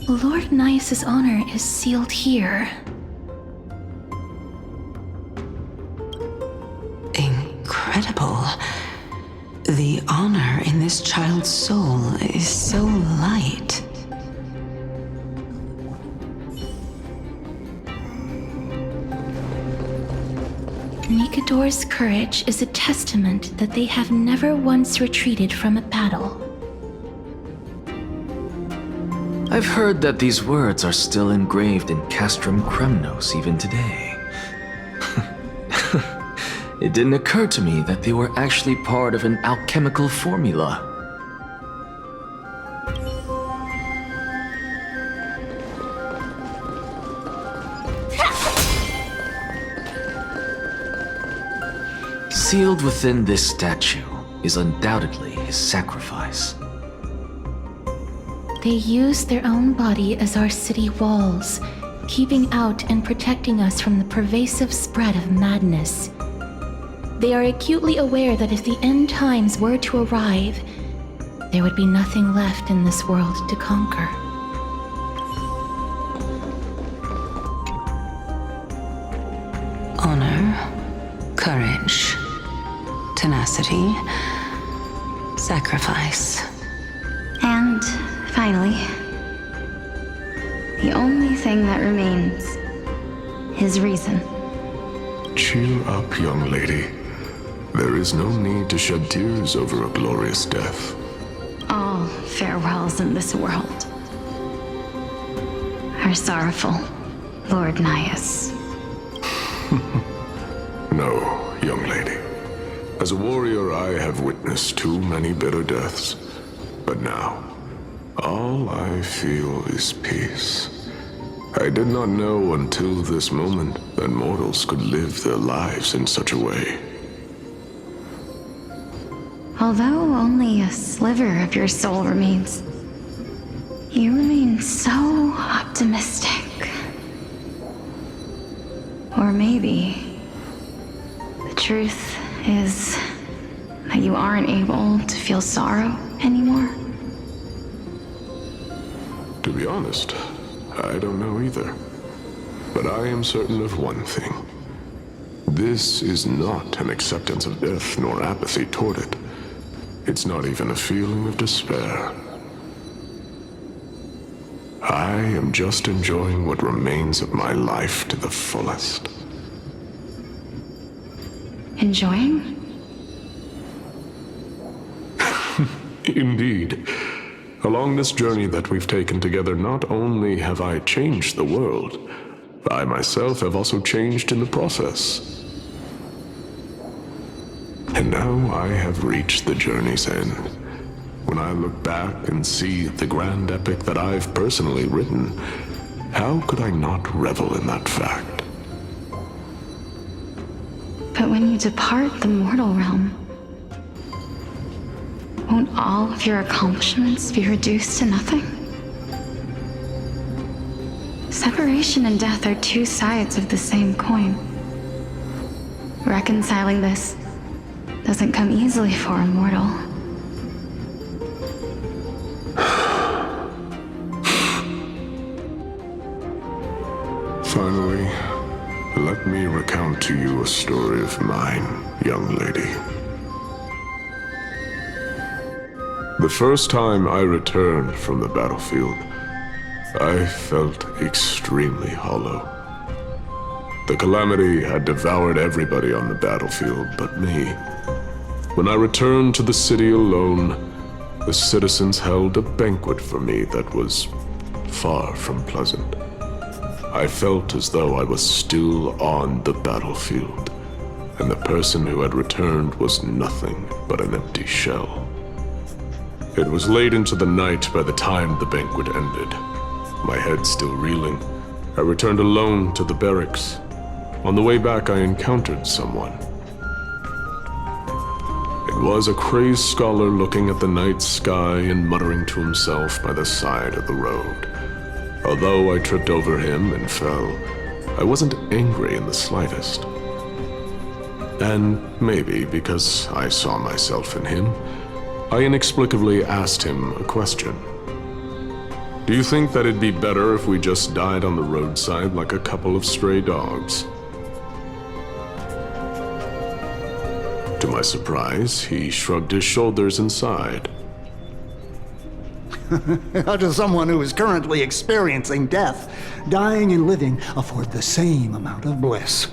Lord Nias's honor is sealed here. Incredible. The honor in this child's soul is so light. Nikador's courage is a testament that they have never once retreated from a battle. I've heard that these words are still engraved in Castrum Kremnos even today. It didn't occur to me that they were actually part of an alchemical formula. Sealed within this statue is undoubtedly his sacrifice. They use their own body as our city walls, keeping out and protecting us from the pervasive spread of madness. They are acutely aware that if the end times were to arrive, there would be nothing left in this world to conquer. Honor, courage, tenacity, sacrifice. And finally, the only thing that remains is reason. Cheer up, young lady. There is no need to shed tears over a glorious death. All farewells in this world are sorrowful, Lord Nias. No, young lady. As a warrior, I have witnessed too many bitter deaths. But now, all I feel is peace. I did not know until this moment that mortals could live their lives in such a way. Although only a sliver of your soul remains, you remain so optimistic. Or maybe the truth is that you aren't able to feel sorrow anymore. To be honest, I don't know either. But I am certain of one thing. This is not an acceptance of death nor apathy toward it. It's not even a feeling of despair. I am just enjoying what remains of my life to the fullest. Enjoying? Indeed. Along this journey that we've taken together, not only have I changed the world, I myself have also changed in the process. And now I have reached the journey's end. When I look back and see the grand epic that I've personally written, how could I not revel in that fact? But when you depart the mortal realm, won't all of your accomplishments be reduced to nothing? Separation and death are two sides of the same coin. Reconciling this doesn't come easily for a mortal. Finally, let me recount to you a story of mine, young lady. The first time I returned from the battlefield, I felt extremely hollow. The calamity had devoured everybody on the battlefield but me. When I returned to the city alone, the citizens held a banquet for me that was far from pleasant. I felt as though I was still on the battlefield, and the person who had returned was nothing but an empty shell. It was late into the night by the time the banquet ended. My head still reeling, I returned alone to the barracks. On the way back, I encountered someone. It was a crazed scholar looking at the night sky and muttering to himself by the side of the road. Although I tripped over him and fell, I wasn't angry in the slightest. And maybe because I saw myself in him, I inexplicably asked him a question. Do you think that it'd be better if we just died on the roadside like a couple of stray dogs? To my surprise, he shrugged his shoulders and sighed. How does someone who is currently experiencing death, dying and living, afford the same amount of bliss?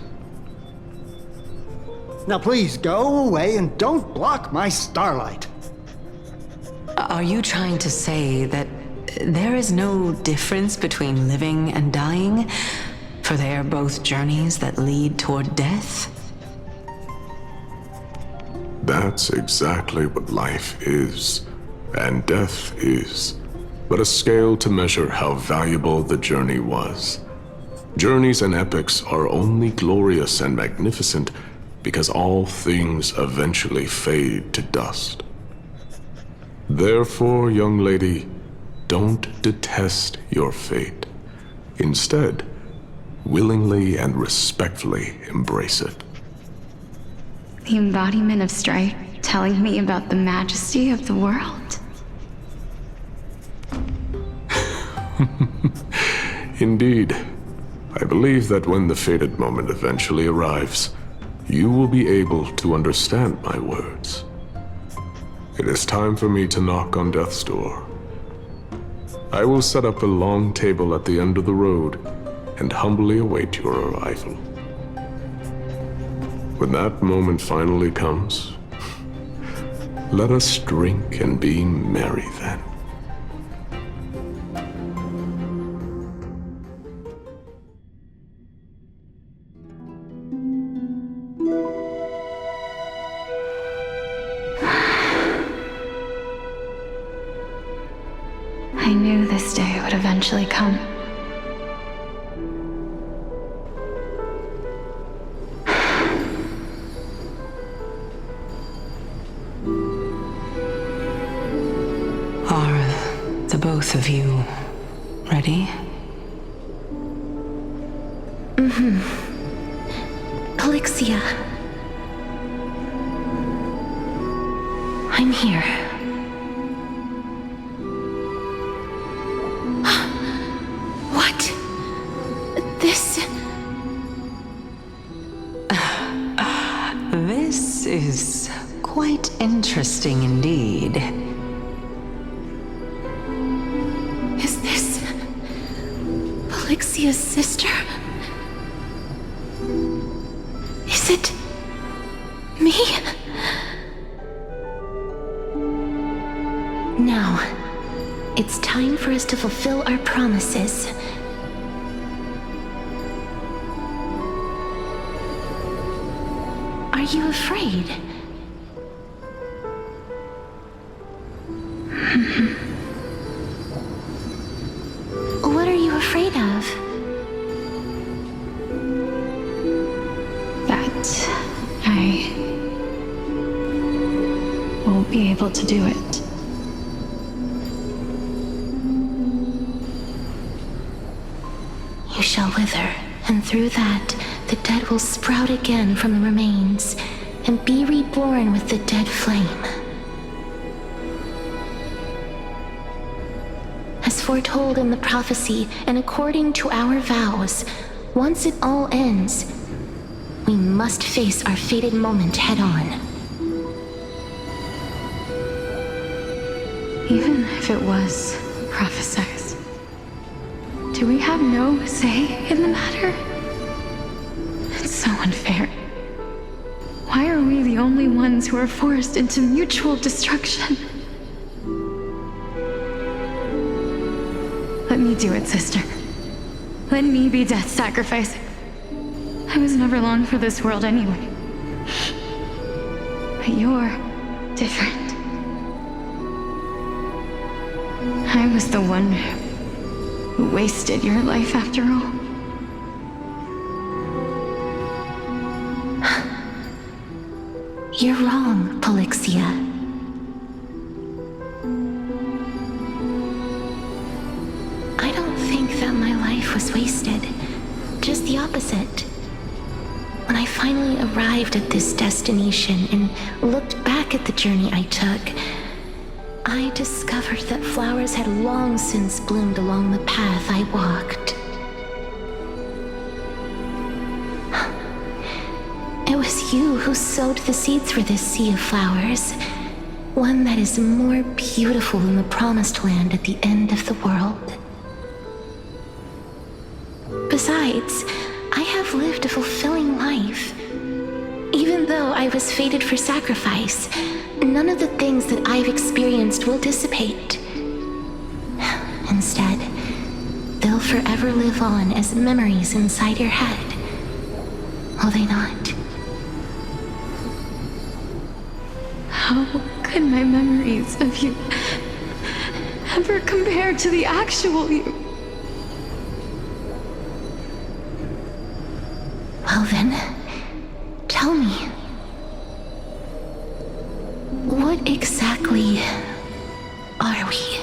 Now please go away and don't block my starlight. Are you trying to say that there is no difference between living and dying? For they are both journeys that lead toward death? That's exactly what life is, and death is, but a scale to measure how valuable the journey was. Journeys and epics are only glorious and magnificent because all things eventually fade to dust. Therefore, young lady, don't detest your fate. Instead, willingly and respectfully embrace it. The embodiment of strife telling me about the majesty of the world. Indeed. I believe that when the fated moment eventually arrives, you will be able to understand my words. It is time for me to knock on death's door. I will set up a long table at the end of the road and humbly await your arrival. When that moment finally comes, let us drink and be merry then. I knew this day would eventually come. Are the both of you ready? Polixia. I'm here. What? This... This is quite interesting indeed. Is this... Polixia's sister? Is it... me? Now, it's time for us to fulfill our promises. Are you afraid? What are you afraid of? That I won't be able to do it. You shall wither, and through that, the dead will sprout again from the remains, and be reborn with the dead flame. As foretold in the prophecy, and according to our vows, once it all ends, we must face our fated moment head-on. Even if it was prophesied, do we have no say in the matter? It's so unfair. Why are we the only ones who are forced into mutual destruction? Let me do it, sister. Let me be death's sacrifice. I was never long for this world anyway. But you're different. I was the one who wasted your life after all. You're wrong, Polixia. I don't think that my life was wasted. Just the opposite. When I finally arrived at this destination and looked back at the journey I took, I discovered that flowers had long since bloomed along the path I walked. It was you who sowed the seeds for this sea of flowers, one that is more beautiful than the promised land at the end of the world. Besides, I have lived a fulfilling life. Even though I was fated for sacrifice, none of the things that I've experienced will dissipate. Instead, they'll forever live on as memories inside your head. Will they not? How could my memories of you ever compare to the actual you? Well then, tell me. What exactly are we?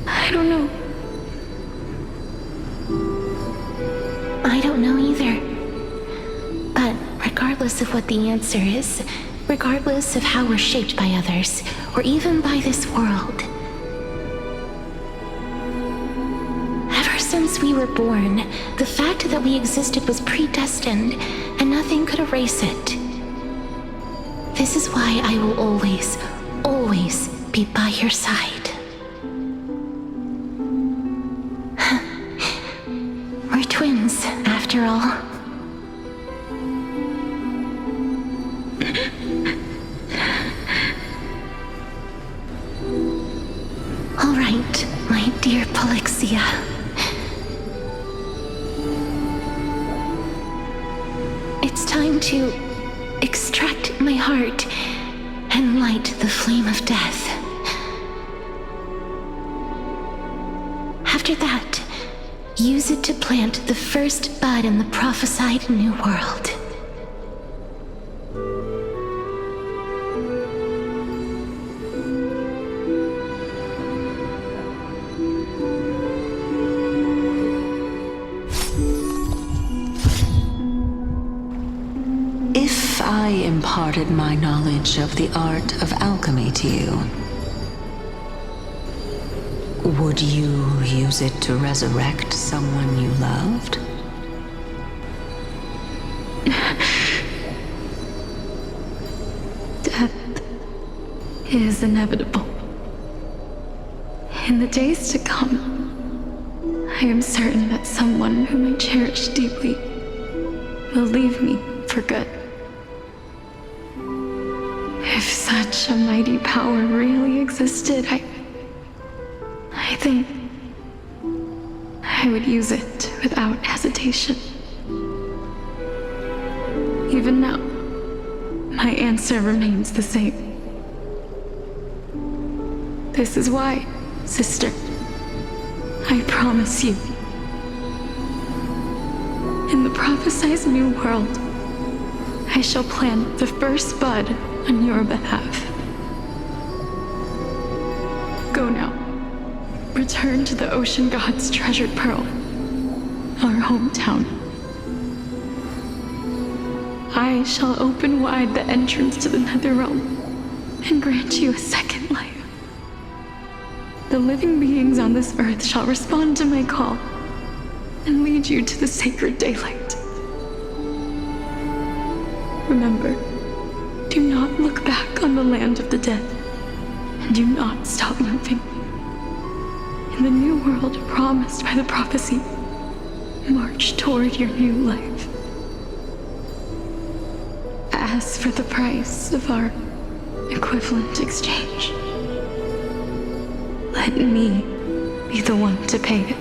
I don't know. I don't know either. But regardless of what the answer is, regardless of how we're shaped by others, or even by this world, ever since we were born, the fact that we existed was predestined, and nothing could erase it. This is why I will always, always be by your side. We're twins, after all. All right, my dear Polixia. It's time to extract my heart and light the flame of death. After that, use it to plant the first bud in the prophesied new world. If I imparted my knowledge of the art of alchemy to you, would you use it to resurrect someone you loved? Death is inevitable. In the days to come, I am certain that someone whom I cherish deeply will leave me for good. If such a mighty power really existed, I think I would use it without hesitation. Even now, my answer remains the same. This is why, sister, I promise you, in the prophesied new world, I shall plant the first bud on your behalf. Go now. Return to the ocean god's treasured pearl, our hometown. I shall open wide the entrance to the nether realm and grant you a second life. The living beings on this earth shall respond to my call and lead you to the sacred daylight. Remember, do not look back on the land of the dead, and do not stop moving. In the new world promised by the prophecy, march toward your new life. As for the price of our equivalent exchange, let me be the one to pay it.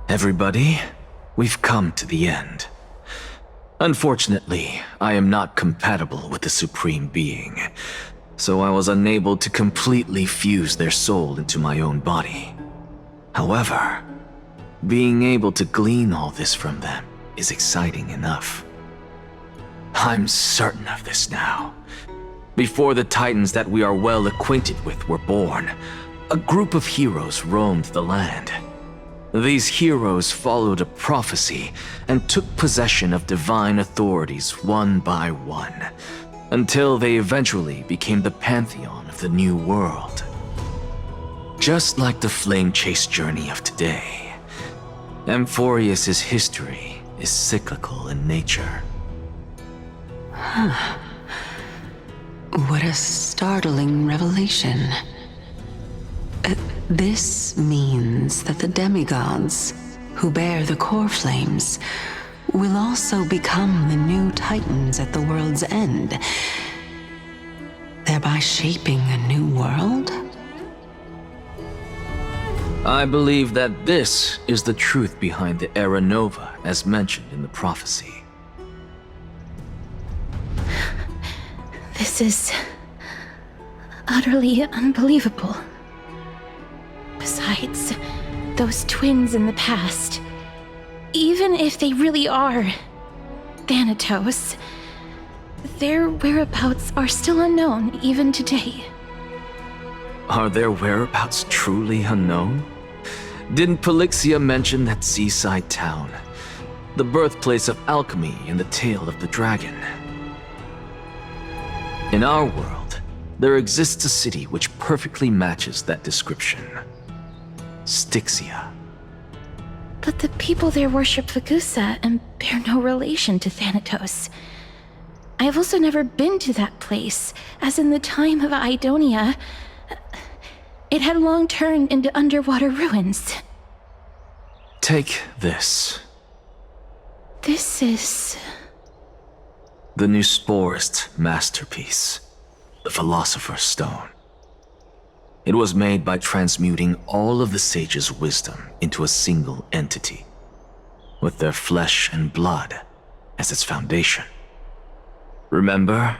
Everybody, we've come to the end. Unfortunately, I am not compatible with the Supreme Being, so I was unable to completely fuse their soul into my own body. However, being able to glean all this from them is exciting enough. I'm certain of this now. Before the Titans that we are well acquainted with were born, a group of heroes roamed the land. These heroes followed a prophecy and took possession of divine authorities one by one, until they eventually became the pantheon of the New World. Just like the flame chase journey of today, Amphorius' history is cyclical in nature. What a startling revelation. This means that the demigods, who bear the core flames, will also become the new Titans at the world's end, thereby shaping a new world? I believe that this is the truth behind the Era Nova as mentioned in the prophecy. This is utterly unbelievable. Besides, those twins in the past, even if they really are Thanatos, their whereabouts are still unknown even today. Are their whereabouts truly unknown? Didn't Polixia mention that seaside town, the birthplace of alchemy in the tale of the dragon? In our world, there exists a city which perfectly matches that description. Styxia. But the people there worship Vagusa and bear no relation to Thanatos. I have also never been to that place, as in the time of Idonia, it had long turned into underwater ruins. Take this. This is... the Nusporist masterpiece, the Philosopher's Stone. It was made by transmuting all of the sages' wisdom into a single entity, with their flesh and blood as its foundation. Remember,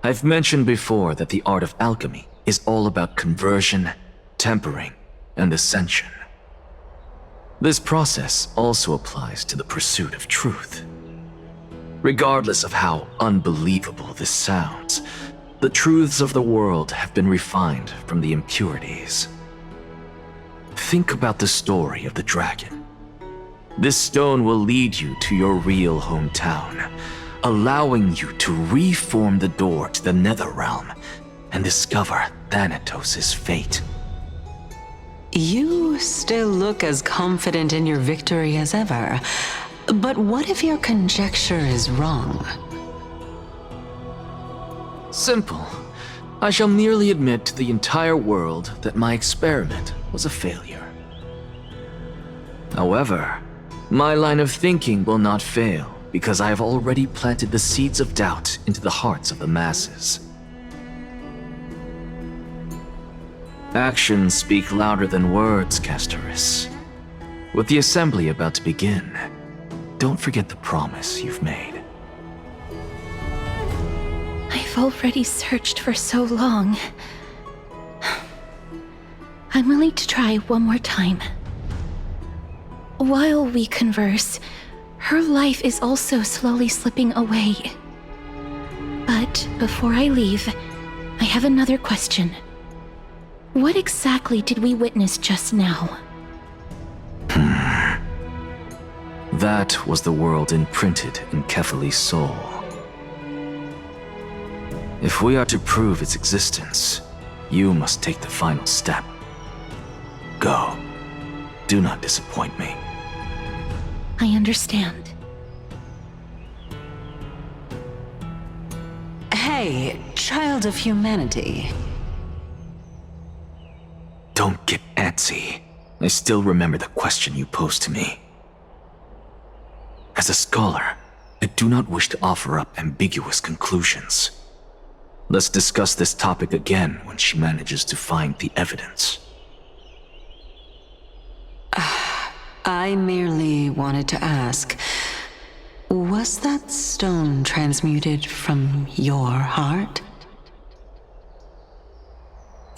I've mentioned before that the art of alchemy is all about conversion, tempering, and ascension. This process also applies to the pursuit of truth. Regardless of how unbelievable this sounds, the truths of the world have been refined from the impurities. Think about the story of the dragon. This stone will lead you to your real hometown, allowing you to reform the door to the Netherrealm and discover Thanatos' fate. You still look as confident in your victory as ever. But what if your conjecture is wrong? Simple. I shall merely admit to the entire world that my experiment was a failure. However, my line of thinking will not fail because I have already planted the seeds of doubt into the hearts of the masses. Actions speak louder than words, Castoris. With the assembly about to begin, don't forget the promise you've made. I've already searched for so long. I'm willing to try one more time. While we converse, her life is also slowly slipping away. But before I leave, I have another question. What exactly did we witness just now? That was the world imprinted in Kefali's soul. If we are to prove its existence, you must take the final step. Go. Do not disappoint me. I understand. Hey, child of humanity. Don't get antsy. I still remember the question you posed to me. As a scholar, I do not wish to offer up ambiguous conclusions. Let's discuss this topic again when she manages to find the evidence. I merely wanted to ask, was that stone transmuted from your heart?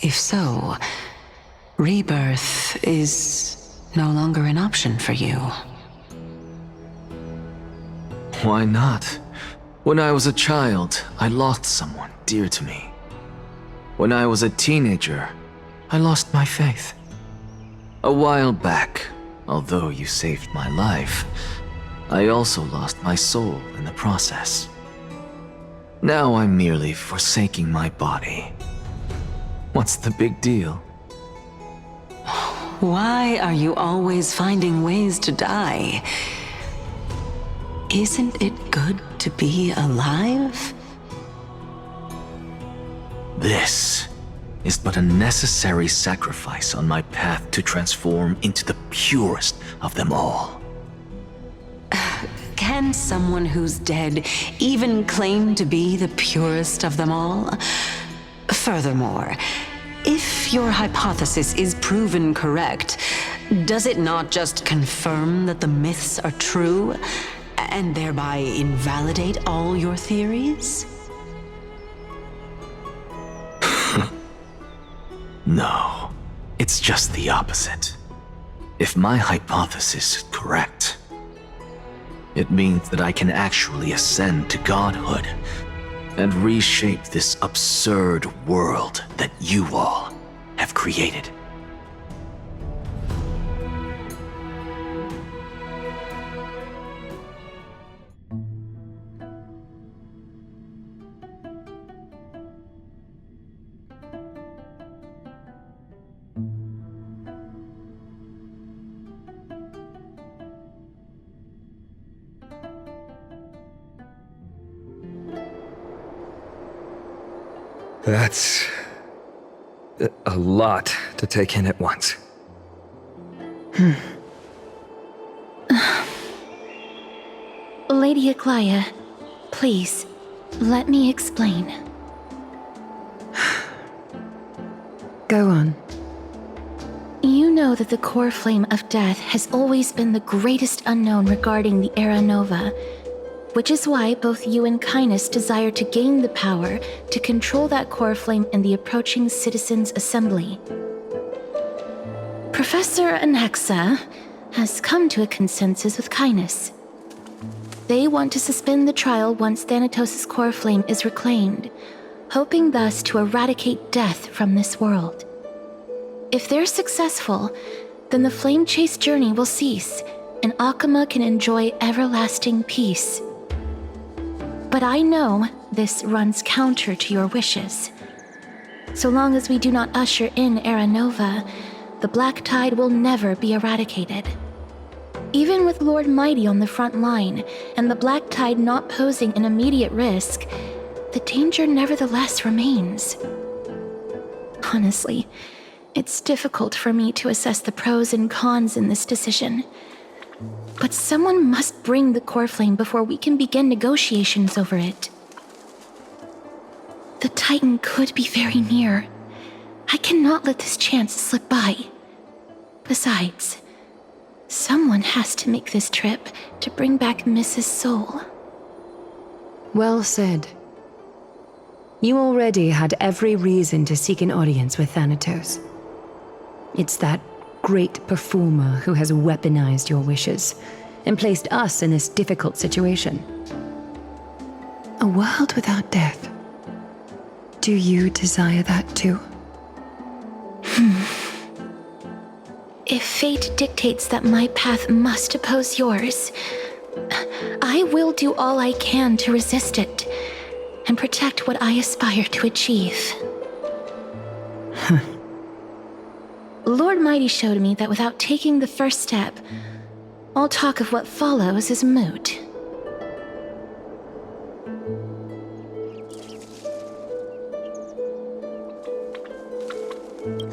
If so, rebirth is no longer an option for you. Why not? When I was a child, I lost someone dear to me. When I was a teenager, I lost my faith. A while back, although you saved my life, I also lost my soul in the process. Now I'm merely forsaking my body. What's the big deal? Why are you always finding ways to die? Isn't it good to be alive? This is but a necessary sacrifice on my path to transform into the purest of them all. Can someone who's dead even claim to be the purest of them all? Furthermore, if your hypothesis is proven correct, does it not just confirm that the myths are true, and thereby invalidate all your theories? No, it's just the opposite. If my hypothesis is correct, it means that I can actually ascend to godhood and reshape this absurd world that you all have created. That's a lot to take in at once. Lady Aglaia, please, let me explain. Go on. You know that the core flame of death has always been the greatest unknown regarding the Era Nova, which is why both you and Kindness desire to gain the power to control that core flame in the approaching Citizens' Assembly. Professor Anaxa has come to a consensus with Kindness. They want to suspend the trial once Thanatos' core flame is reclaimed, hoping thus to eradicate death from this world. If they're successful, then the flame chase journey will cease, and Akama can enjoy everlasting peace. But I know this runs counter to your wishes. So long as we do not usher in Era Nova, the Black Tide will never be eradicated. Even with Lord Mighty on the front line, and the Black Tide not posing an immediate risk, the danger nevertheless remains. Honestly, it's difficult for me to assess the pros and cons in this decision. But someone must bring the core flame before we can begin negotiations over it. The Titan could be very near. I cannot let this chance slip by. Besides, someone has to make this trip to bring back Mrs. Soul. Well said. You already had every reason to seek an audience with Thanatos. It's that great performer who has weaponized your wishes and placed us in this difficult situation. A world without death. Do you desire that too? If fate dictates that my path must oppose yours, I will do all I can to resist it and protect what I aspire to achieve. Lord Mighty showed me that without taking the first step, all talk of what follows is moot.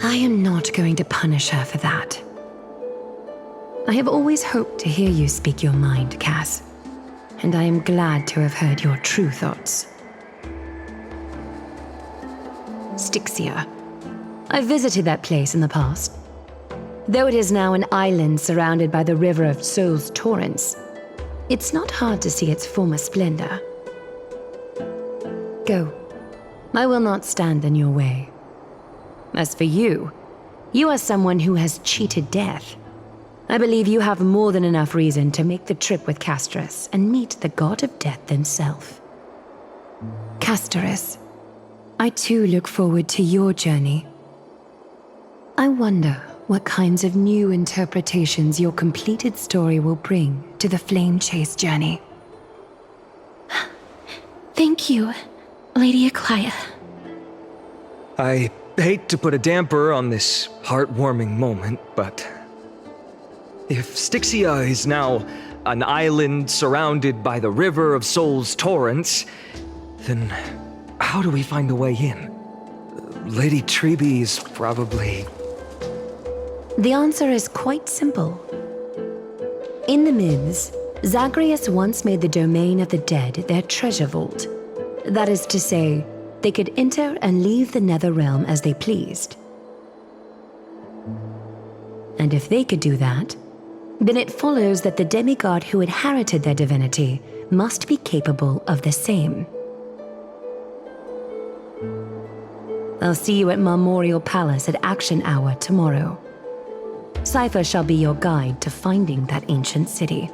I am not going to punish her for that. I have always hoped to hear you speak your mind, Cass, and I am glad to have heard your true thoughts. Styxia. I visited that place in the past. Though it is now an island surrounded by the river of Soul's torrents, it's not hard to see its former splendor. Go. I will not stand in your way. As for you, you are someone who has cheated death. I believe you have more than enough reason to make the trip with Casterus and meet the god of death himself. Casterus, I too look forward to your journey. I wonder what kinds of new interpretations your completed story will bring to the Flame Chase journey. Thank you, Lady Eclia. I hate to put a damper on this heartwarming moment, but if Styxia is now an island surrounded by the River of Souls torrents, then how do we find a way in? Lady Trebe is probably... The answer is quite simple. In the myths, Zagreus once made the domain of the dead their treasure vault. That is to say, they could enter and leave the nether realm as they pleased. And if they could do that, then it follows that the demigod who inherited their divinity must be capable of the same. I'll see you at Marmorial Palace at Action Hour tomorrow. Cypher shall be your guide to finding that ancient city.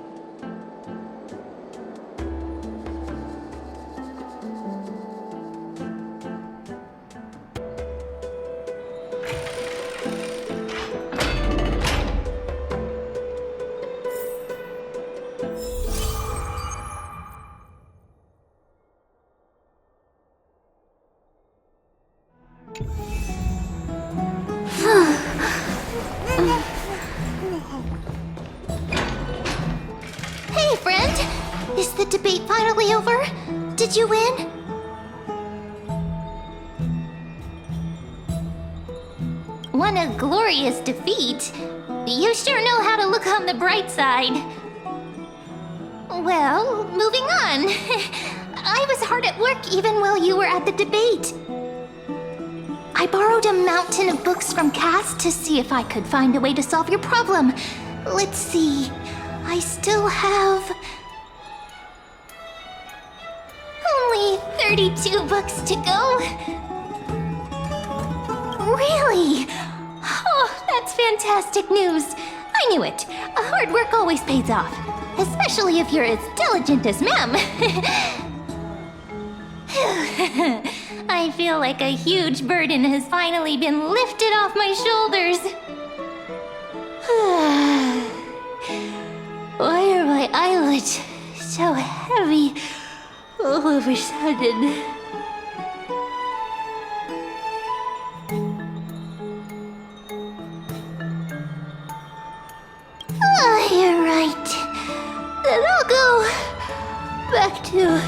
Hey, friend! Is the debate finally over? Did you win? What a glorious defeat! You sure know how to look on the bright side. Well, moving on. I was hard at work even while you were at the debate. I borrowed a mountain of books from Cass to see if I could find a way to solve your problem. Let's see. I still have... only 32 books to go. Really? Oh, that's fantastic news. I knew it. Hard work always pays off. Especially if you're as diligent as Ma'am. I feel like a huge burden has finally been lifted off my shoulders. Why are my eyelids so heavy all of a sudden? You're right. Then I'll go back to...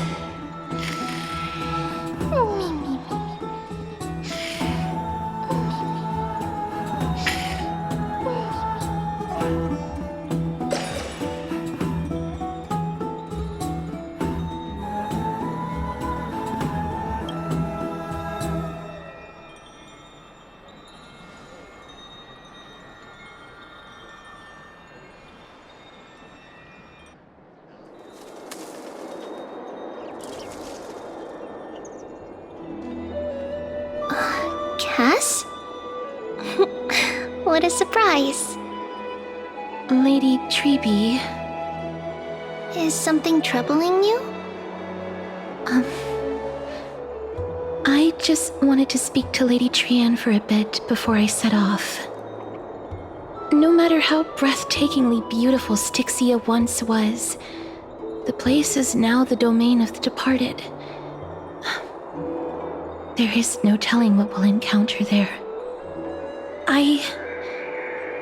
Cass? What a surprise. Lady Trebe... Is something troubling you? I just wanted to speak to Lady Trian for a bit before I set off. No matter how breathtakingly beautiful Styxia once was, the place is now the domain of the departed. There is no telling what we'll encounter there. I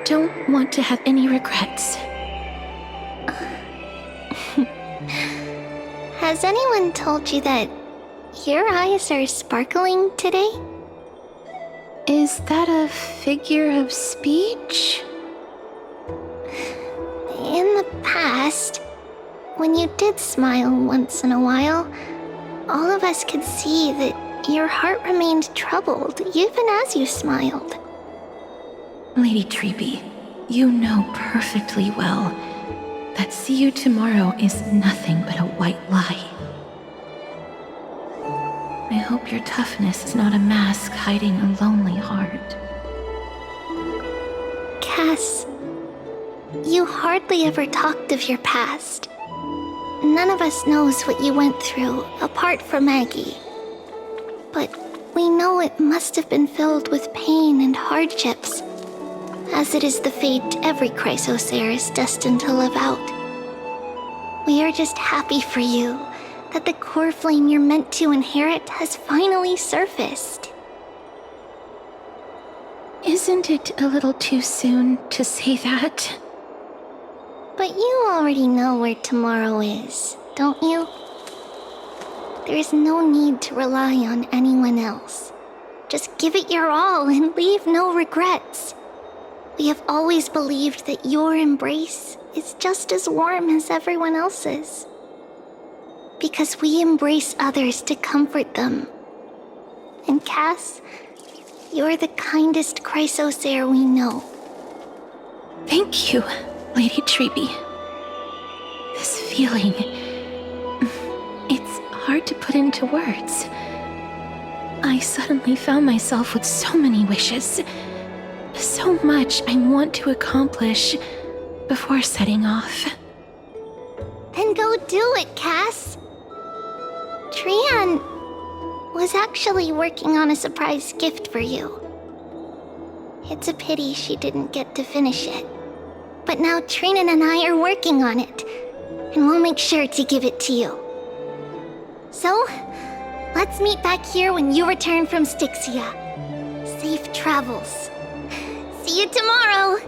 don't want to have any regrets. Has anyone told you that your eyes are sparkling today? Is that a figure of speech? In the past, when you did smile once in a while, all of us could see that your heart remained troubled even as you smiled. Lady Trebe, you know perfectly well that see you tomorrow is nothing but a white lie. I hope your toughness is not a mask hiding a lonely heart. Cass, you hardly ever talked of your past. None of us knows what you went through, apart from Maggie. But we know it must have been filled with pain and hardships, as it is the fate every Chrysosaur is destined to live out. We are just happy for you that the core flame you're meant to inherit has finally surfaced. Isn't it a little too soon to say that? But you already know where tomorrow is, don't you? There is no need to rely on anyone else. Just give it your all and leave no regrets. We have always believed that your embrace is just as warm as everyone else's. Because we embrace others to comfort them. And Cass, you're the kindest Chrysosaur we know. Thank you, Lady Treby. This feeling... it's hard to put into words. I suddenly found myself with so many wishes. So much I want to accomplish before setting off. Then go do it, Cass. Trian was actually working on a surprise gift for you. It's a pity she didn't get to finish it. But now Trinan and I are working on it, and we'll make sure to give it to you. So, let's meet back here when you return from Styxia. Safe travels. See you tomorrow!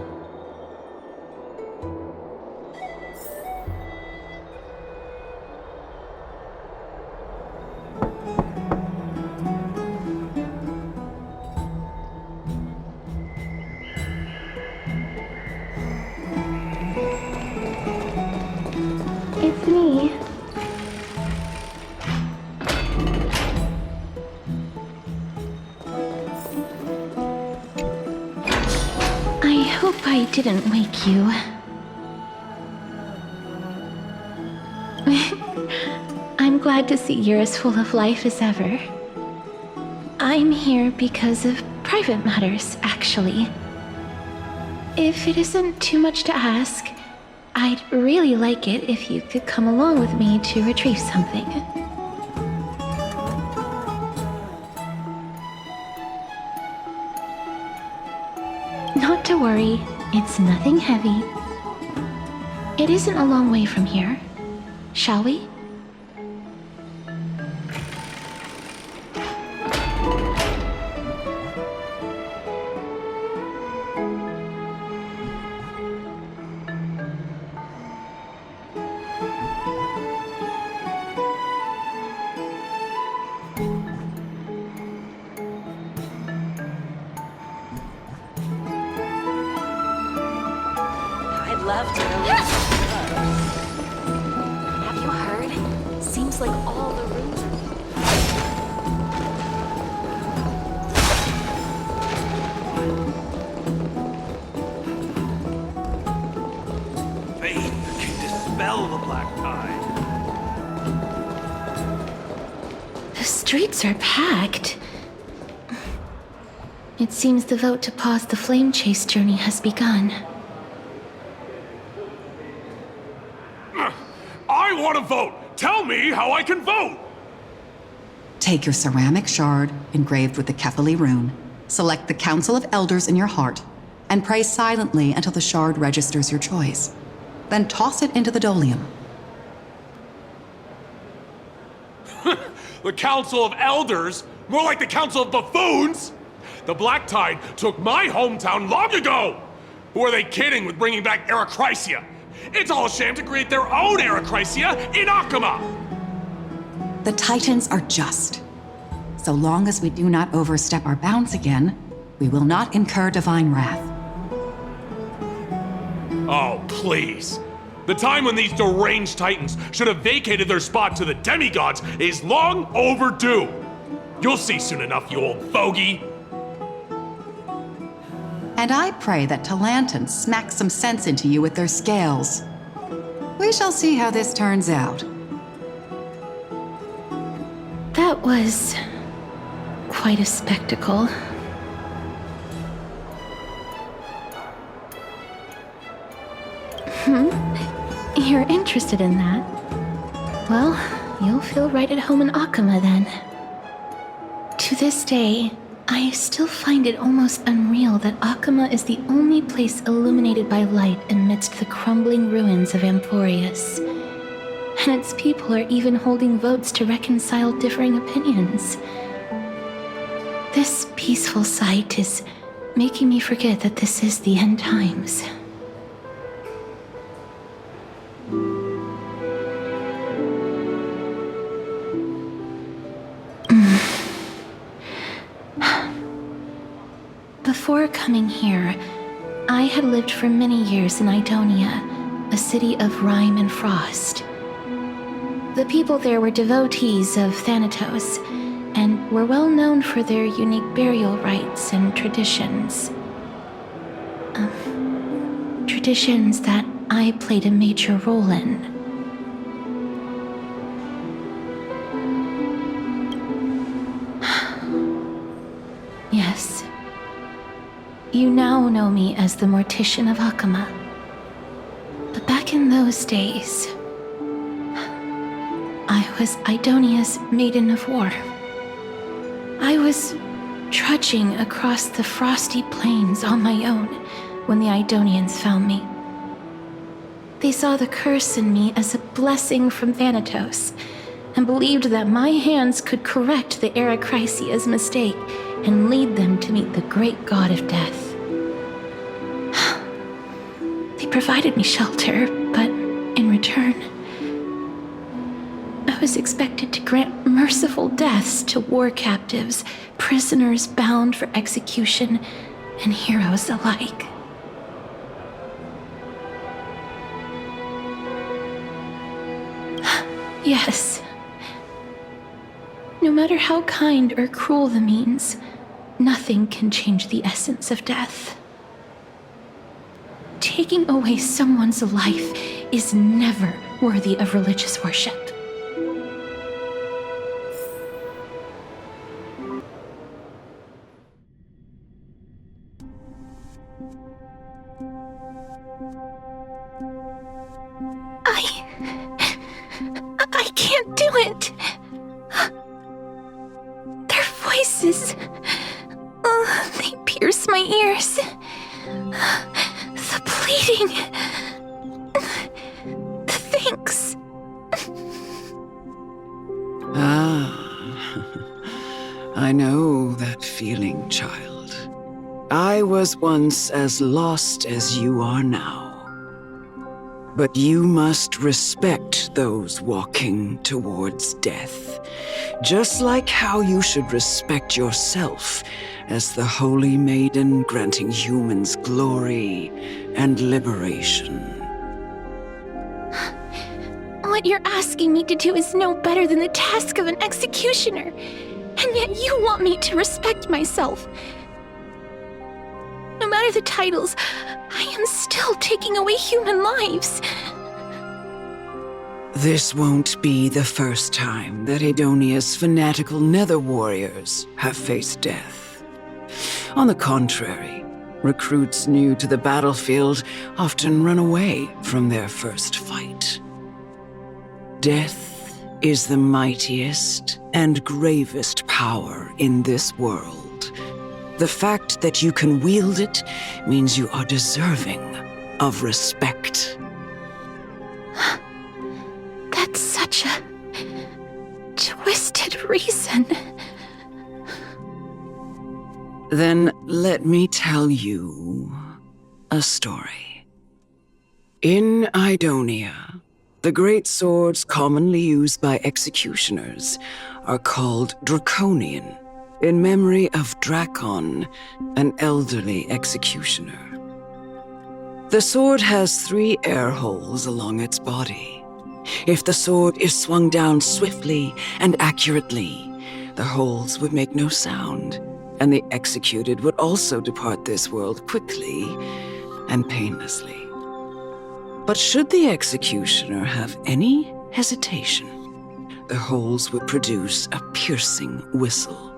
It's me. I hope I didn't wake you. I'm glad to see you're as full of life as ever. I'm here because of private matters, actually. If it isn't too much to ask, I'd really like it if you could come along with me to retrieve something. Not to worry, it's nothing heavy. It isn't a long way from here. Shall we? Love to Have you heard? Seems like all the rooms Faith can dispel the black tide. The streets are packed. It seems the vote to pause the flame chase journey has begun. I want to vote! Tell me how I can vote! Take your ceramic shard, engraved with the Kephili rune, select the Council of Elders in your heart, and pray silently until the shard registers your choice. Then toss it into the Dolium. The Council of Elders? More like the Council of Buffoons! The Black Tide took my hometown long ago! Who are they kidding with bringing back Erechrysia? It's all a sham to create their own Erechrysia in Akama! The Titans are just. So long as we do not overstep our bounds again, we will not incur divine wrath. Oh, please. The time when these deranged Titans should have vacated their spot to the demigods is long overdue. You'll see soon enough, you old fogey. And I pray that Talanton smacks some sense into you with their scales. We shall see how this turns out. That was quite a spectacle. You're interested in that? Well, you'll feel right at home in Akama then. To this day, I still find it almost unreal that Akama is the only place illuminated by light amidst the crumbling ruins of Emporius. And its people are even holding votes to reconcile differing opinions. This peaceful sight is making me forget that this is the end times. Before coming here, I had lived for many years in Idonia, a city of rime and frost. The people there were devotees of Thanatos, and were well known for their unique burial rites and traditions. Traditions that I played a major role in. Yes. You now know me as the Mortician of Akama. But back in those days, I was Idonia's Maiden of War. I was trudging across the frosty plains on my own when the Idonians found me. They saw the curse in me as a blessing from Thanatos, and believed that my hands could correct the Erechrysia's mistake and lead them to meet the great god of death. They provided me shelter, but in return, I was expected to grant merciful deaths to war captives, prisoners bound for execution, and heroes alike. Yes. No matter how kind or cruel the means, nothing can change the essence of death. Taking away someone's life is never worthy of religious worship. I can't do it. Their voices, they pierce my ears. The pleading, the thanks. I know that feeling, child. I was once as lost as you are now. But you must respect those walking towards death, just like how you should respect yourself as the Holy Maiden granting humans glory and liberation. What you're asking me to do is no better than the task of an executioner, and yet you want me to respect myself. No matter the titles, I am still taking away human lives. This won't be the first time that Idonia's fanatical nether warriors have faced death. On the contrary, recruits new to the battlefield often run away from their first fight. Death is the mightiest and gravest power in this world. The fact that you can wield it means you are deserving of respect. That's such a twisted reason. Then let me tell you a story. In Idonia, the great swords commonly used by executioners are called Draconian, in memory of Drakon, an elderly executioner. The sword has 3 air holes along its body. If the sword is swung down swiftly and accurately, the holes would make no sound, and the executed would also depart this world quickly and painlessly. But should the executioner have any hesitation, the holes would produce a piercing whistle.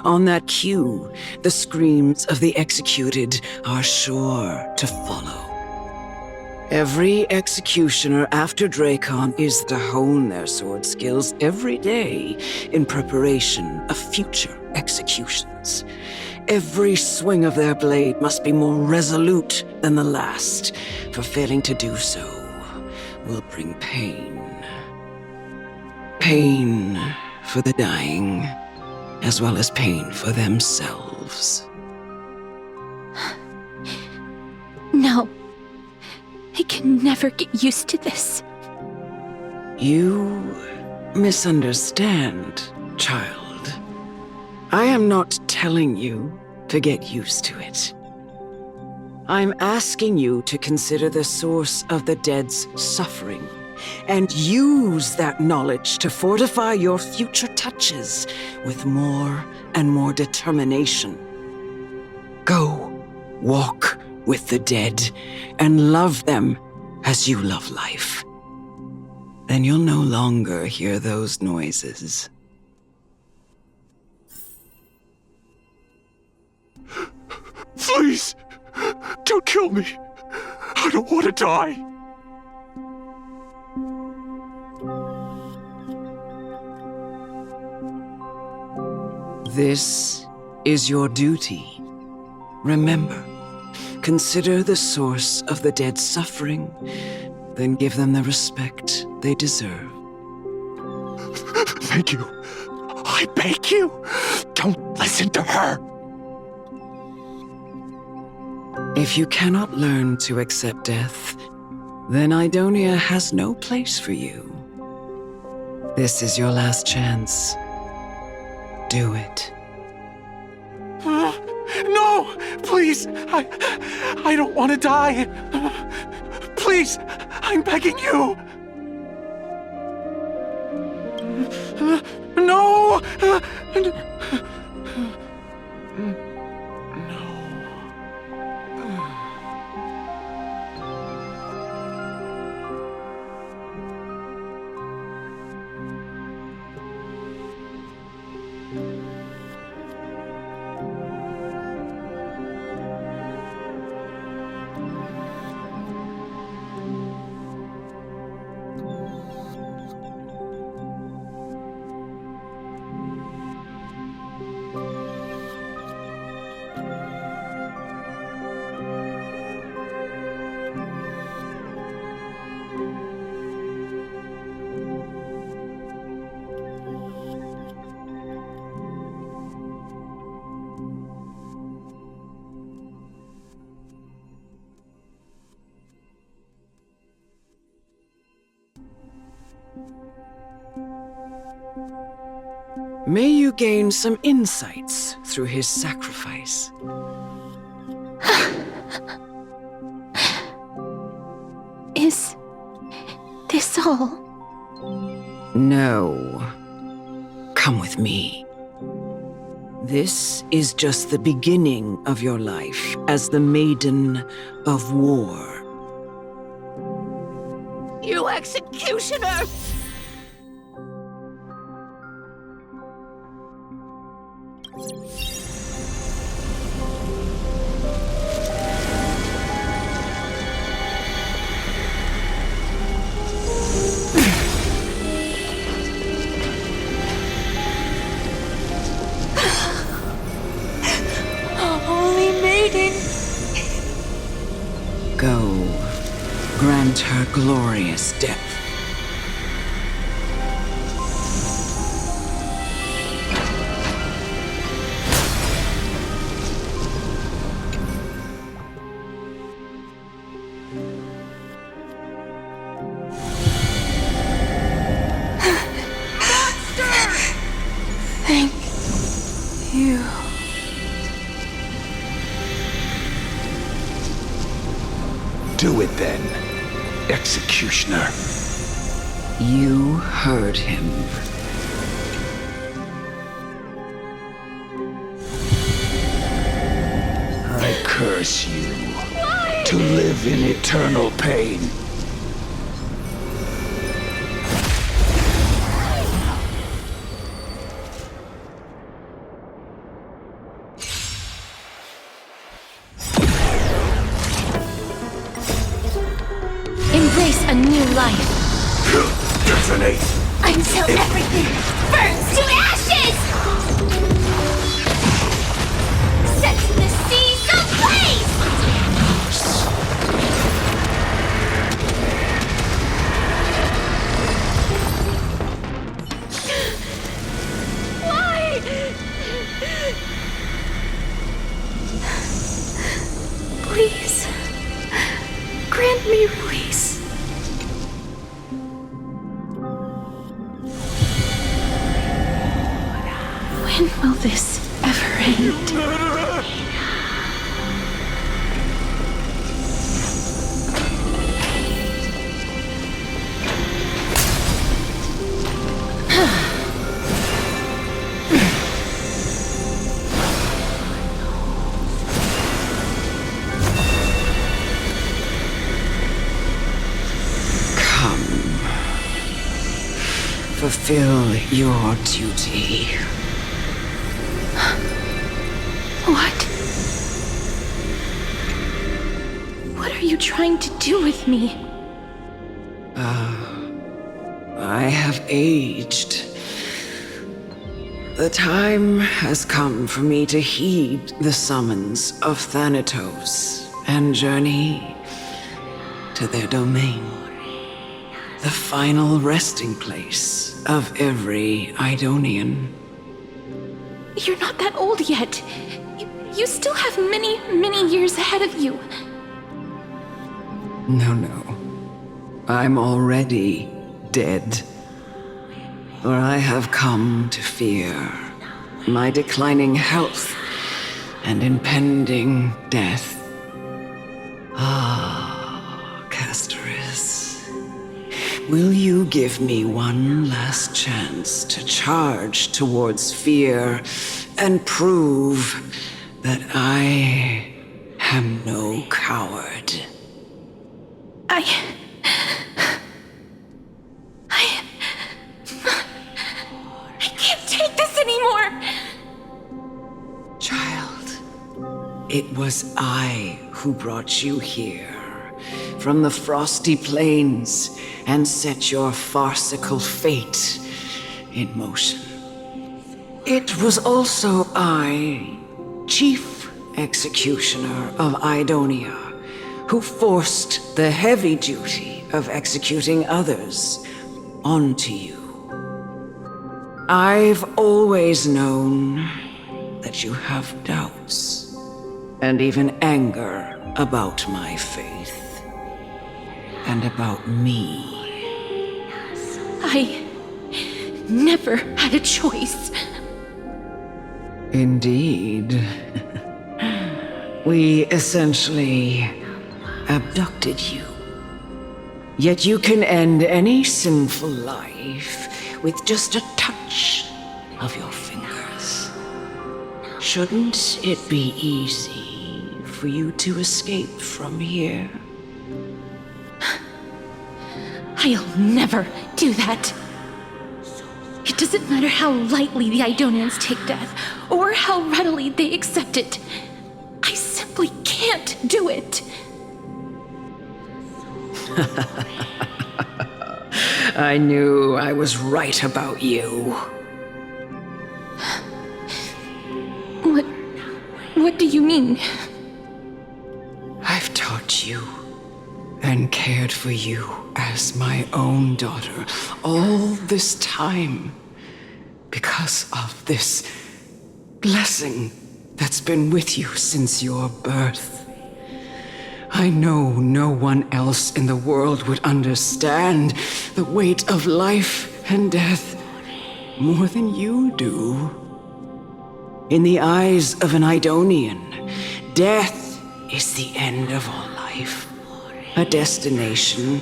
On that cue, the screams of the executed are sure to follow. Every executioner after Dracon is to hone their sword skills every day in preparation of future executions. Every swing of their blade must be more resolute than the last, for failing to do so will bring pain. Pain for the dying, as well as pain for themselves. No. I can never get used to this. You misunderstand, child. I am not telling you to get used to it. I'm asking you to consider the source of the dead's suffering and use that knowledge to fortify your future touches with more and more determination. Go, walk with the dead and love them as you love life. Then you'll no longer hear those noises. Please, don't kill me. I don't want to die. This is your duty. Remember, consider the source of the dead's suffering, then give them the respect they deserve. Thank you. I beg you, don't listen to her. If you cannot learn to accept death, then Idonia has no place for you. This is your last chance. Do it. No! Please! I don't want to die! Please! I'm begging you! No! May you gain some insights through his sacrifice. Is this all? No. Come with me. This is just the beginning of your life as the Maiden of War. You executioner! Go, grant her glorious death. Thank you. Do it then, executioner. You heard him. I curse you to live in eternal pain. new life. Detonate! Until everything burns to ashes! Sets the seas ablaze! Why? Please, grant me release. When will this ever end? Fulfill your duty. What? What are you trying to do with me? I have aged. The time has come for me to heed the summons of Thanatos and journey to their domain. The final resting place of every Idonian. You're not that old yet. You still have many, many years ahead of you. No. I'm already dead. For I have come to fear my declining health and impending death. Castoris. Will you give me one last chance to charge towards fear and prove that I am no coward? I can't take this anymore! Child, it was I who brought you here from the frosty plains and set your farcical fate in motion. It was also I, Chief Executioner of Idonia, who forced the heavy duty of executing others onto you. I've always known that you have doubts and even anger about my faith and about me. I never had a choice. Indeed. We essentially abducted you. Yet you can end any sinful life with just a touch of your fingers. Shouldn't it be easy for you to escape from here? I'll never do that. It doesn't matter how lightly the Idonians take death, or how readily they accept it. I simply can't do it. I knew I was right about you. What do you mean? I've taught you and cared for you as my own daughter all this time because of this blessing that's been with you since your birth. I know no one else in the world would understand the weight of life and death more than you do. In the eyes of an Idonian, death is the end of all life. A destination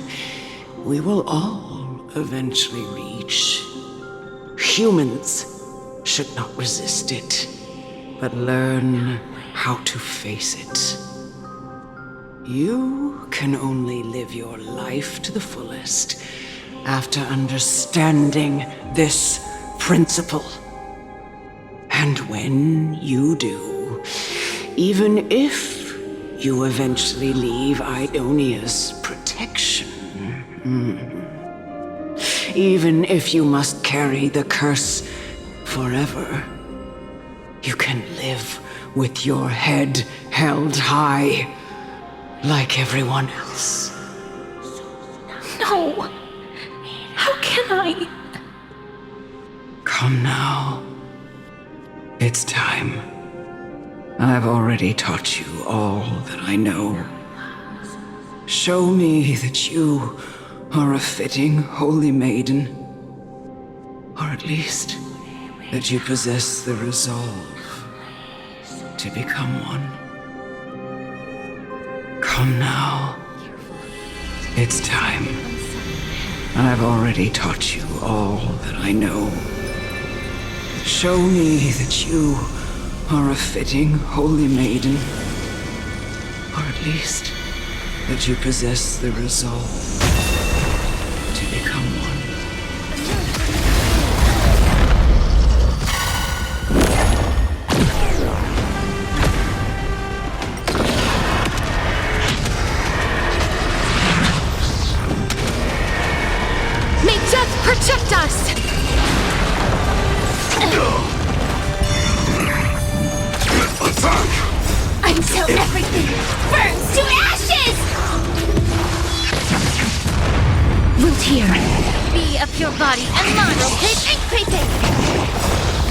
we will all eventually reach. Humans should not resist it, but learn how to face it. You can only live your life to the fullest after understanding this principle. And when you do, even if you eventually leave Idonia's protection, Even if you must carry the curse forever, you can live with your head held high, like everyone else. No! How can I? Come now. It's time. I've already taught you all that I know. Show me that you are a fitting holy maiden, or at least that you possess the resolve to become one. Come now. It's time. I've already taught you all that I know. Show me that you are a fitting holy maiden, or at least that you possess the resolve to become one. May death protect us! Until everything burns to ashes! Root here. Be a pure body and mind rotate and creeping!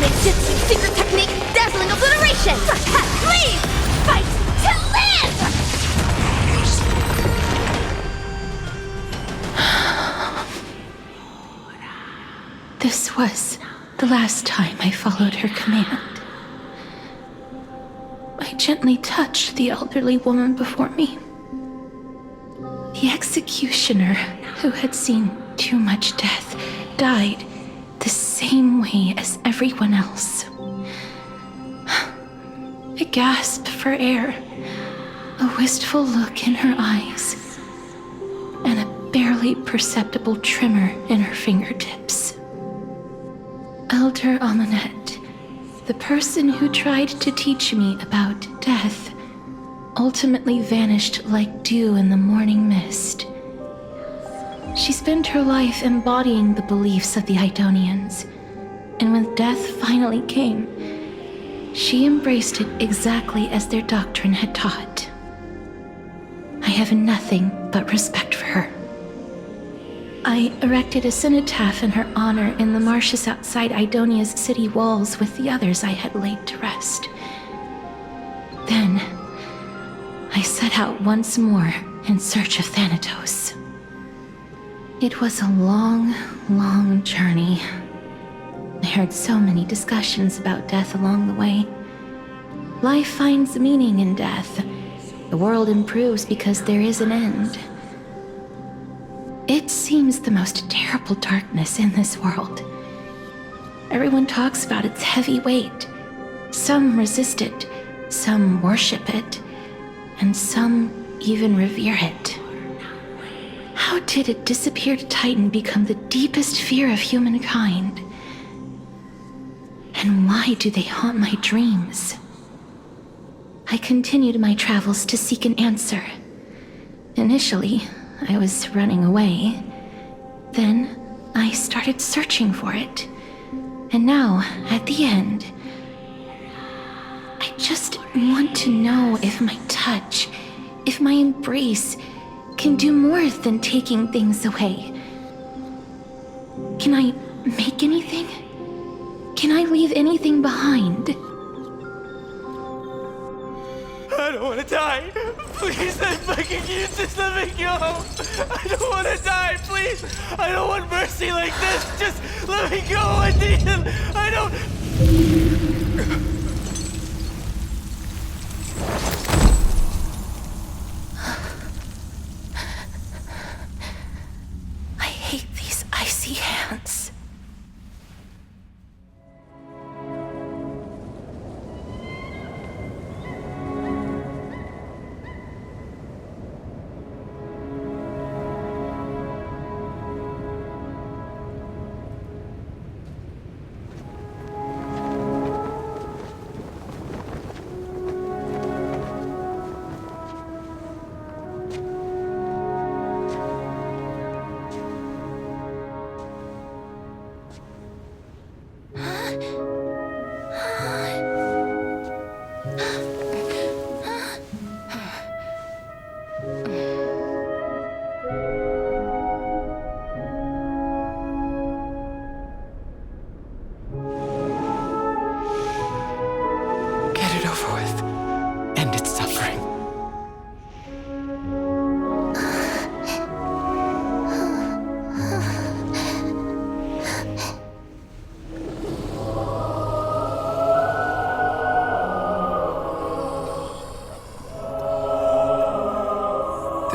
Make Jutsu secret technique dazzling obliteration! Leave! Fight to live! This was the last time I followed her command. I gently touched the elderly woman before me. The executioner, who had seen too much death, died the same way as everyone else. A gasp for air, a wistful look in her eyes, and a barely perceptible tremor in her fingertips. Elder Amunet, the person who tried to teach me about death, ultimately vanished like dew in the morning mist. She spent her life embodying the beliefs of the Idonians, and when death finally came, she embraced it exactly as their doctrine had taught. I have nothing but respect for her. I erected a cenotaph in her honor in the marshes outside Idonia's city walls with the others I had laid to rest. Then, I set out once more in search of Thanatos. It was a long, long journey. I heard so many discussions about death along the way. Life finds meaning in death. The world improves because there is an end. It seems the most terrible darkness in this world. Everyone talks about its heavy weight. Some resist it, some worship it, and some even revere it. How did a disappeared titan become the deepest fear of humankind? And why do they haunt my dreams? I continued my travels to seek an answer. Initially, I was running away. Then, I started searching for it. And now, at the end, I just want to know if my touch, if my embrace, can do more than taking things away. Can I make anything? Can I leave anything behind? I don't want to die. Please, I fucking you just let me go. I don't want to die, please. I don't want mercy like this. Just let me go. I need him. I don't. I hate these icy hands.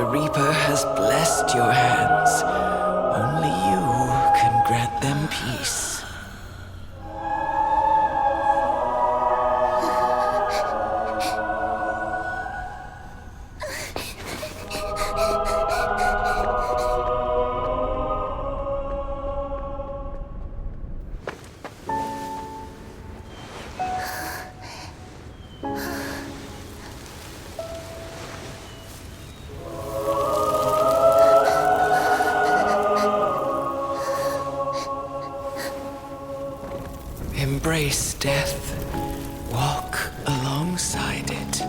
The Reaper has blessed your hands. Only you can grant them peace. Embrace death. Walk alongside it.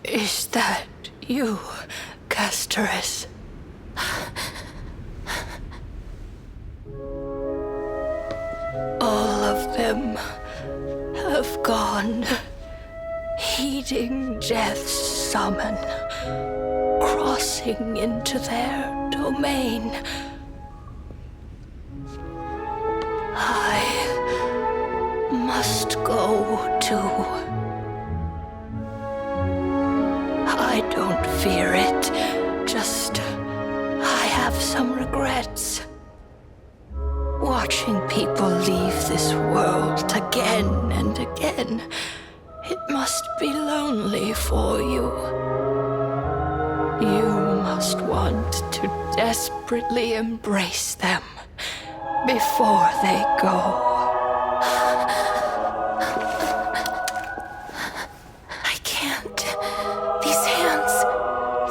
Is that you, Castoris? All of them have gone, heeding death's summon, crossing into their domain. I must go too. I don't fear it, just I have some regrets. Watching people leave this world again and again, it must be lonely for you. You must want to desperately embrace them before they go. I can't. These hands,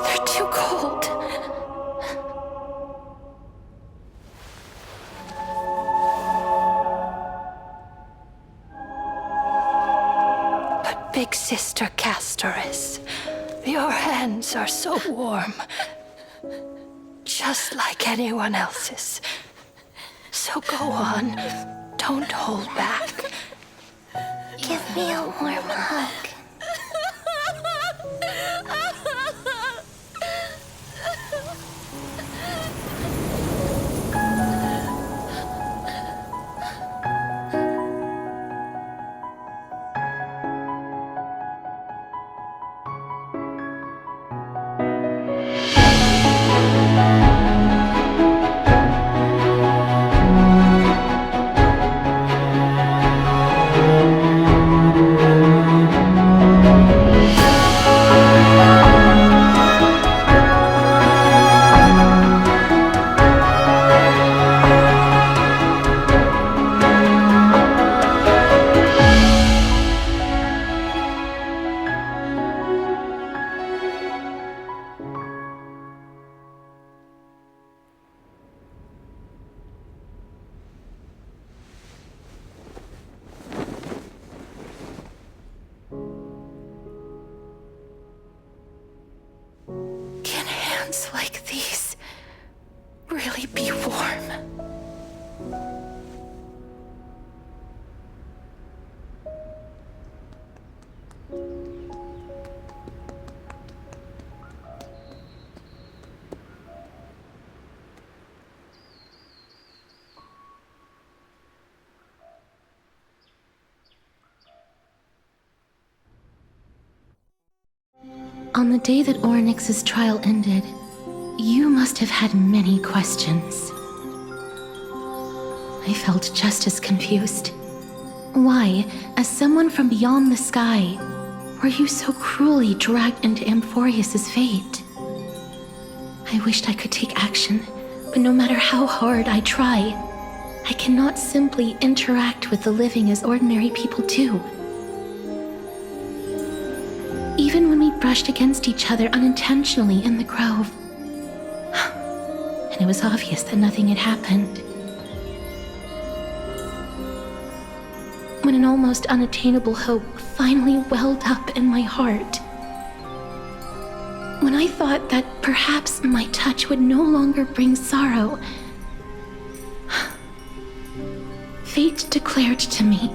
they're too cold. But Big Sister Castoris, your hands are so warm, just like anyone else's. So go on, don't hold back. Give me a warm hug. hands like these really be warm? On the day that Onyx's trial ended, you must have had many questions. I felt just as confused. Why, as someone from beyond the sky, were you so cruelly dragged into Amphorius's fate? I wished I could take action, but no matter how hard I try, I cannot simply interact with the living as ordinary people do. Even when we brushed against each other unintentionally in the grove, and it was obvious that nothing had happened. When an almost unattainable hope finally welled up in my heart. When I thought that perhaps my touch would no longer bring sorrow, fate declared to me,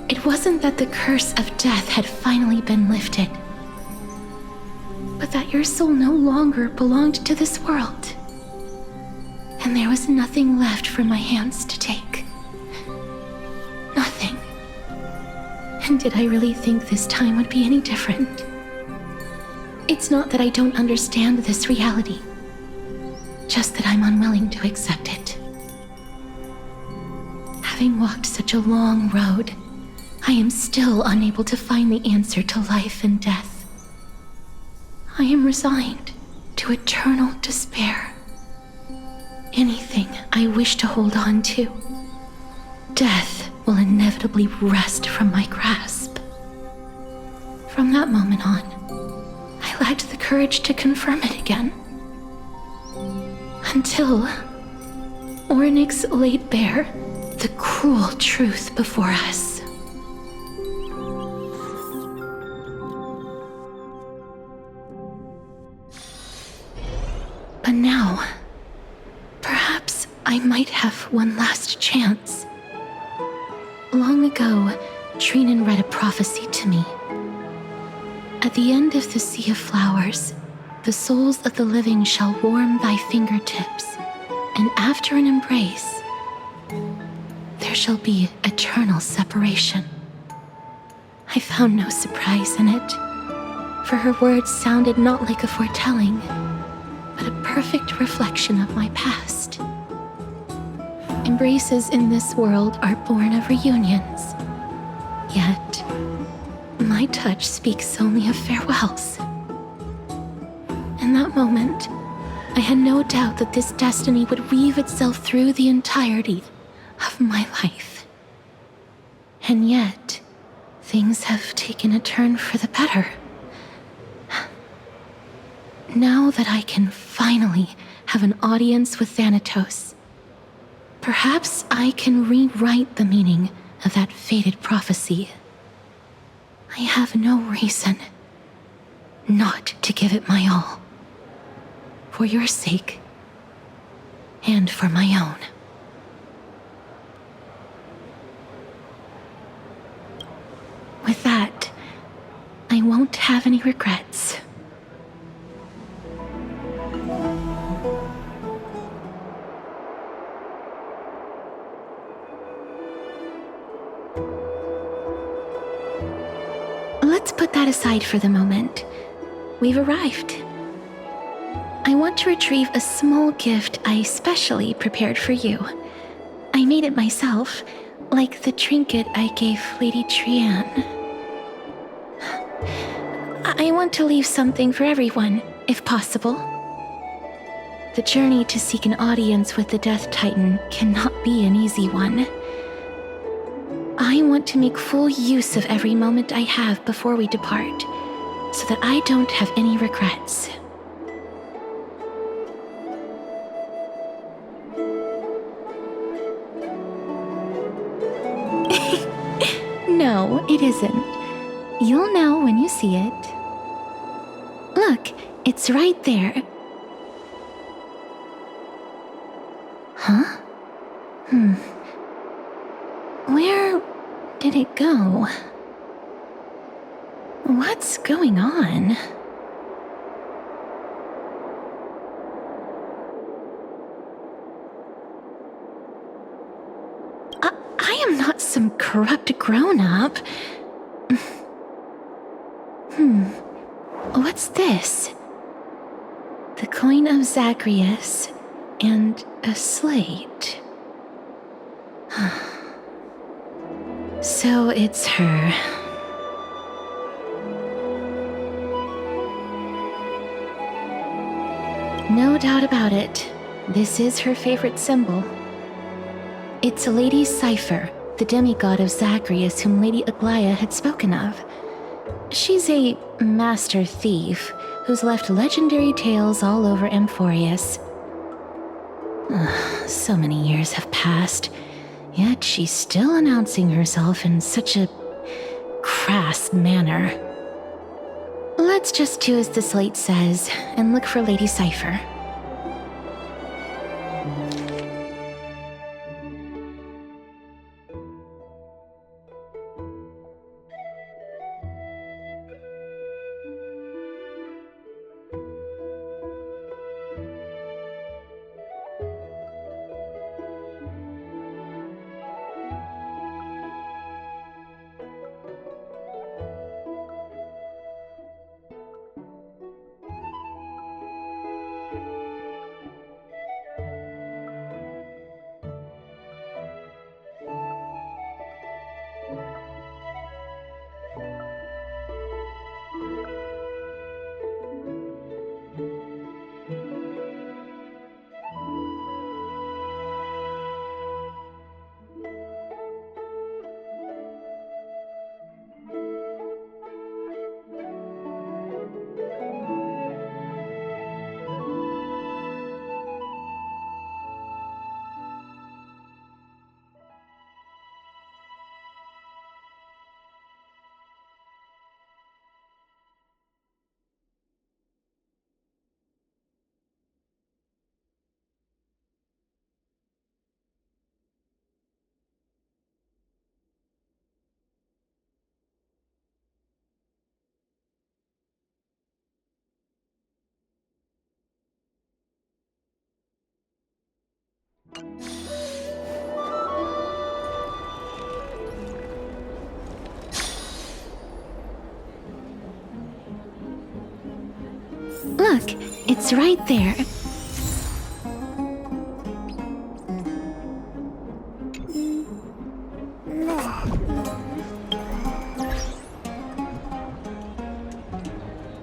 it wasn't that the curse of death had finally been lifted, but that your soul no longer belonged to this world, and there was nothing left for my hands to take. Nothing. And did I really think this time would be any different? It's not that I don't understand this reality, just that I'm unwilling to accept it. Having walked such a long road, I am still unable to find the answer to life and death. I am resigned to eternal despair. Anything I wish to hold on to, death will inevitably wrest from my grasp. From that moment on, I lacked the courage to confirm it again. Until Onyx laid bare the cruel truth before us. But now, perhaps I might have one last chance. Long ago, Trinan read a prophecy to me. At the end of the Sea of Flowers, the souls of the living shall warm thy fingertips, and after an embrace, there shall be eternal separation. I found no surprise in it, for her words sounded not like a foretelling, but a perfect reflection of my past. Embraces in this world are born of reunions, yet my touch speaks only of farewells. In that moment, I had no doubt that this destiny would weave itself through the entirety of my life. And yet, things have taken a turn for the better. Now that I can finally have an audience with Thanatos, perhaps I can rewrite the meaning of that fated prophecy. I have no reason not to give it my all. For your sake, and for my own. With that, I won't have any regrets. Let's put that aside for the moment. We've arrived. I want to retrieve a small gift I specially prepared for you. I made it myself, like the trinket I gave Lady Trianne. I want to leave something for everyone, if possible. The journey to seek an audience with the Death Titan cannot be an easy one. I want to make full use of every moment I have before we depart, so that I don't have any regrets. No, it isn't. You'll know when you see it. Look, it's right there. Where did it go? What's going on? I am not some corrupt grown-up. What's this? The coin of Zagreus and a slate. So it's her. No doubt about it. This is her favorite symbol. It's Lady Cypher, the demigod of Zagreus whom Lady Aglaia had spoken of. She's a master thief who's left legendary tales all over Amphorius. So many years have passed, yet she's still announcing herself in such a crass manner. Let's just do as the slate says and look for Lady Cypher. Look, it's right there.